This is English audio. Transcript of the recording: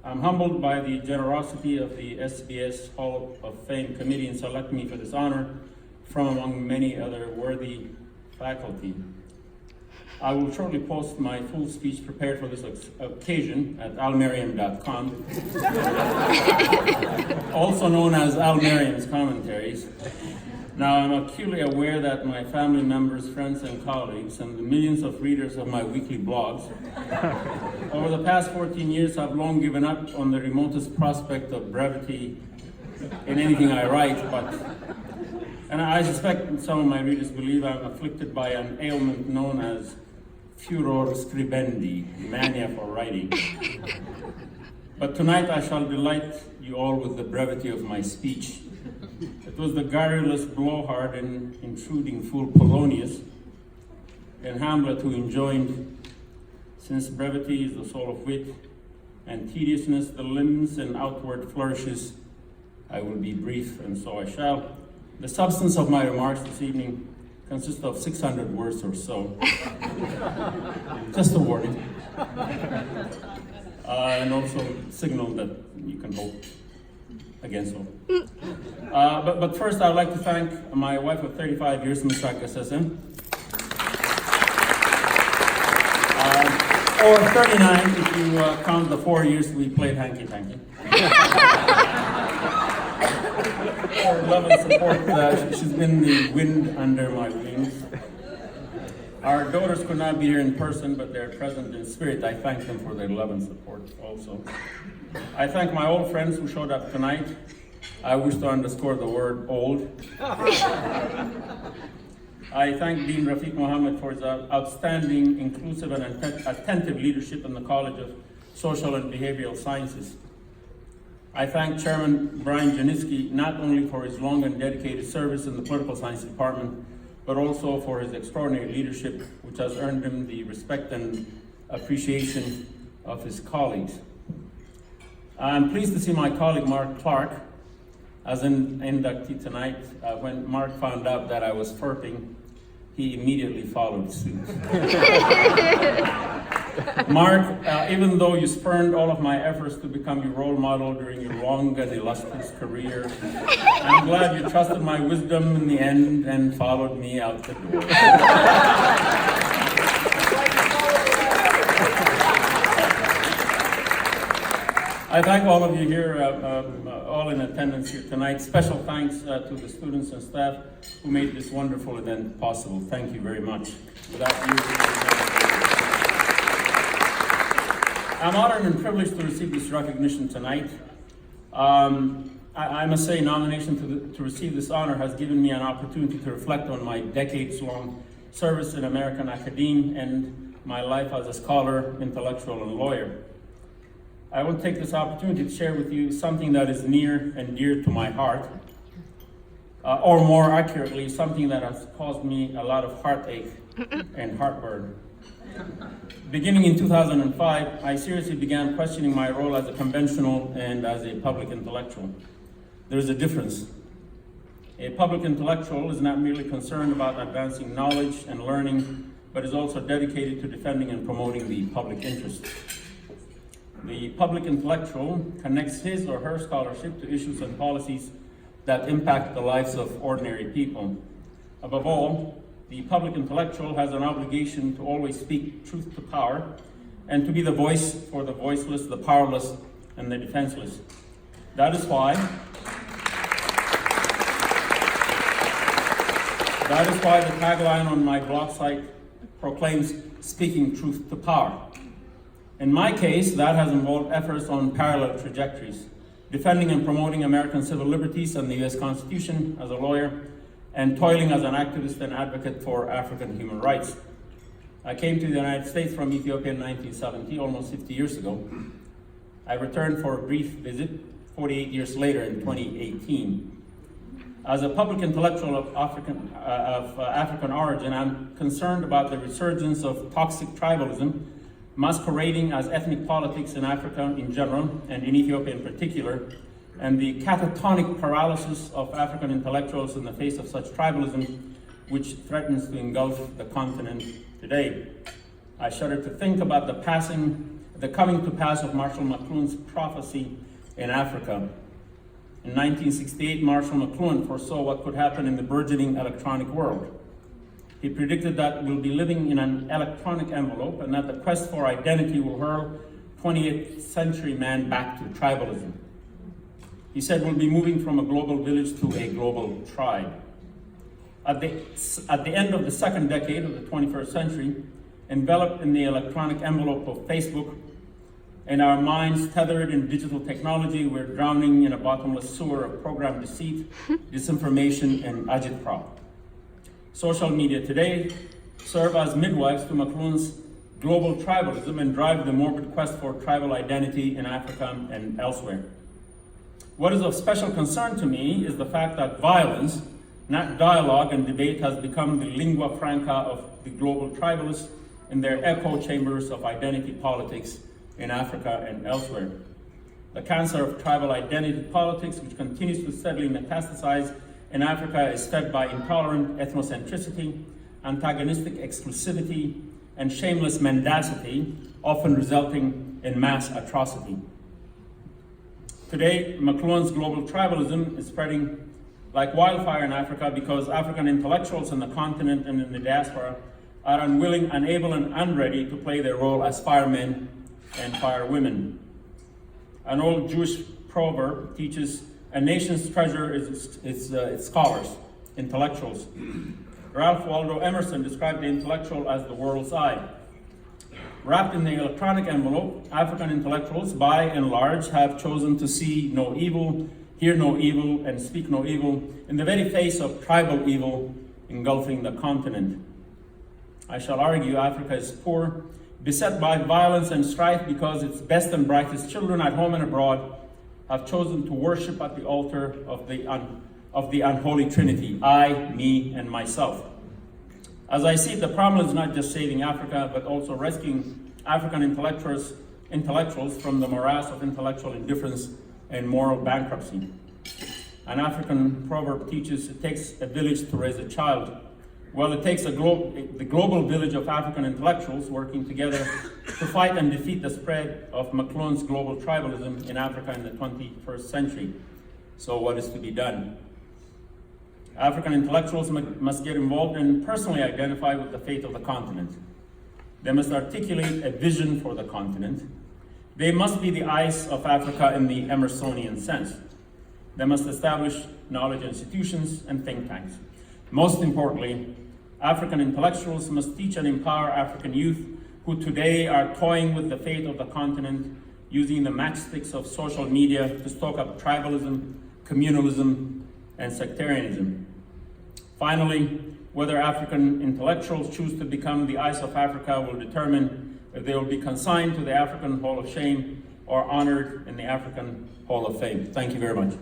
I'm humbled by the generosity of the SBS Hall of Fame committee in selecting me for this honor from among many other worthy faculty. I will shortly post my full speech prepared for this occasion at almariam.com, also known as Al Mariam's Commentaries. Now, I'm acutely aware that my family members, friends, and colleagues, and the millions of readers of my weekly blogs, over the past 14 years have long given up on the remotest prospect of brevity in anything I write, and I suspect some of my readers believe I'm afflicted by an ailment known as furor scribendi, mania for writing. But tonight I shall delight you all with the brevity of my speech. It was the garrulous blowhard and intruding fool Polonius and Hamlet who enjoined, since brevity is the soul of wit, and tediousness the limbs and outward flourishes, I will be brief, and so I shall. The substance of my remarks this evening consists of 600 words or so. Just a warning. And also signal that you can hope against hope. But first, I'd like to thank my wife of 35 years, Ms. Rakasesen, or 39 if you count the 4 years we played hanky-panky. For love and support, she's been the wind under my wings. Our daughters could not be here in person, but they're present in spirit. I thank them for their love and support also. I thank my old friends who showed up tonight. I wish to underscore the word old. I thank Dean Rafiq Mohammed for his outstanding, inclusive, and attentive leadership in the College of Social and Behavioral Sciences. I thank Chairman Brian Janiski not only for his long and dedicated service in the Political Science Department, but also for his extraordinary leadership, which has earned him the respect and appreciation of his colleagues. I'm pleased to see my colleague Mark Clark as an inductee tonight. When Mark found out that I was FERPing, he immediately followed suit. Mark, even though you spurned all of my efforts to become your role model during your long and illustrious career, I'm glad you trusted my wisdom in the end and followed me out the door. I thank all of you here, all in attendance here tonight. Special thanks to the students and staff who made this wonderful event possible. Thank you very much. Without you, I'm honored and privileged to receive this recognition tonight. I must say, nomination to receive this honor has given me an opportunity to reflect on my decades-long service in American academia and my life as a scholar, intellectual, and lawyer. I will take this opportunity to share with you something that is near and dear to my heart, or more accurately, something that has caused me a lot of heartache and heartburn. Beginning in 2005, I seriously began questioning my role as a conventional and as a public intellectual. There is a difference. A public intellectual is not merely concerned about advancing knowledge and learning, but is also dedicated to defending and promoting the public interest. The public intellectual connects his or her scholarship to issues and policies that impact the lives of ordinary people. Above all, the public intellectual has an obligation to always speak truth to power and to be the voice for the voiceless, the powerless, and the defenseless. That is why the tagline on my blog site proclaims speaking truth to power. In my case, that has involved efforts on parallel trajectories, defending and promoting American civil liberties and the US Constitution as a lawyer, and toiling as an activist and advocate for African human rights. I came to the United States from Ethiopia in 1970, almost 50 years ago. I returned for a brief visit 48 years later in 2018. As a public intellectual of African origin, I'm concerned about the resurgence of toxic tribalism masquerading as ethnic politics in Africa in general, and in Ethiopia in particular, and the catatonic paralysis of African intellectuals in the face of such tribalism, which threatens to engulf the continent today. I shudder to think about the passing the coming to pass of Marshall McLuhan's prophecy in Africa. In 1968, Marshall McLuhan foresaw what could happen in the burgeoning electronic world. He predicted that we'll be living in an electronic envelope and that the quest for identity will hurl 20th century man back to tribalism. He said we'll be moving from a global village to a global tribe. At the end of the second decade of the 21st century, enveloped in the electronic envelope of Facebook, and our minds tethered in digital technology, we're drowning in a bottomless sewer of program deceit, disinformation, and agitprop. Social media today serve as midwives to McLuhan's global tribalism and drive the morbid quest for tribal identity in Africa and elsewhere. What is of special concern to me is the fact that violence, not dialogue and debate, has become the lingua franca of the global tribalists in their echo chambers of identity politics in Africa and elsewhere. The cancer of tribal identity politics, which continues to steadily metastasize in Africa, is fed by intolerant ethnocentricity, antagonistic exclusivity, and shameless mendacity, often resulting in mass atrocity. Today, McLuhan's global tribalism is spreading like wildfire in Africa because African intellectuals on the continent and in the diaspora are unwilling, unable, and unready to play their role as firemen and firewomen. An old Jewish proverb teaches a nation's treasure is its scholars, intellectuals. Ralph Waldo Emerson described the intellectual as the world's eye. Wrapped in the electronic envelope, African intellectuals, by and large, have chosen to see no evil, hear no evil, and speak no evil in the very face of tribal evil engulfing the continent. I shall argue Africa is poor, beset by violence and strife because its best and brightest children at home and abroad have chosen to worship at the altar of the unholy trinity, I, me, and myself. As I see, the problem is not just saving Africa, but also rescuing African intellectuals from the morass of intellectual indifference and moral bankruptcy. An African proverb teaches it takes a village to raise a child. Well, it takes the global village of African intellectuals working together to fight and defeat the spread of McLuhan's global tribalism in Africa in the 21st century. So what is to be done? African intellectuals must get involved and personally identify with the fate of the continent. They must articulate a vision for the continent. They must be the eyes of Africa in the Emersonian sense. They must establish knowledge institutions and think tanks. Most importantly, African intellectuals must teach and empower African youth who today are toying with the fate of the continent, using the matchsticks of social media to stoke up tribalism, communalism, and sectarianism. Finally, whether African intellectuals choose to become the eyes of Africa will determine if they will be consigned to the African Hall of Shame or honored in the African Hall of Fame. Thank you very much.